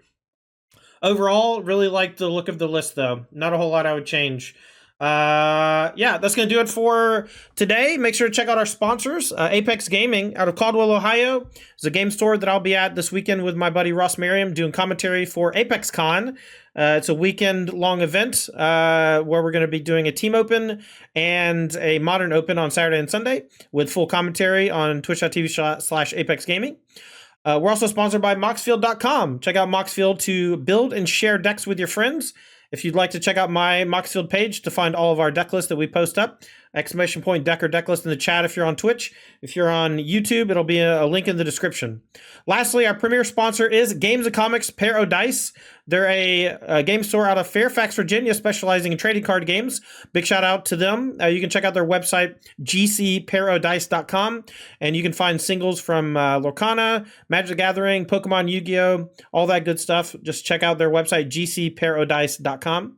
A: Overall, really like the look of the list, though. Not a whole lot I would change. Yeah, that's going to do it for today. Make sure to check out our sponsors. Apex Gaming out of Caldwell, Ohio is a game store that I'll be at this weekend with my buddy Ross Merriam doing commentary for Apex Con. It's a weekend-long event where we're going to be doing a team open and a modern open on Saturday and Sunday with full commentary on twitch.tv/Apex Gaming. We're also sponsored by Moxfield.com. Check out Moxfield to build and share decks with your friends. If you'd like to check out my Moxfield page to find all of our deck lists that we post up, exclamation point deck or deck list in the chat if you're on Twitch. If you're on YouTube, it'll be a link in the description. Lastly, our premier sponsor is Games of Comics Pair o' Dice. They're a game store out of Fairfax, Virginia, specializing in trading card games. Big shout out to them. You can check out their website, gcpairodice.com, and you can find singles from Lorcana, Magic the Gathering, Pokemon, Yu-Gi-Oh!, all that good stuff. Just check out their website, gcpairodice.com.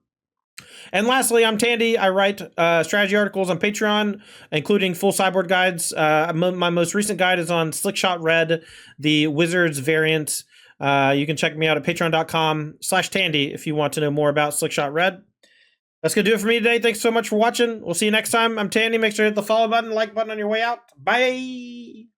A: And lastly, I'm Tandy. I write strategy articles on Patreon, including full sideboard guides. My most recent guide is on Slickshot Red, the Wizards variant. You can check me out at patreon.com/Tandy if you want to know more about Slickshot Red. That's going to do it for me today. Thanks so much for watching. We'll see you next time. I'm Tandy. Make sure to hit the follow button, like button on your way out. Bye.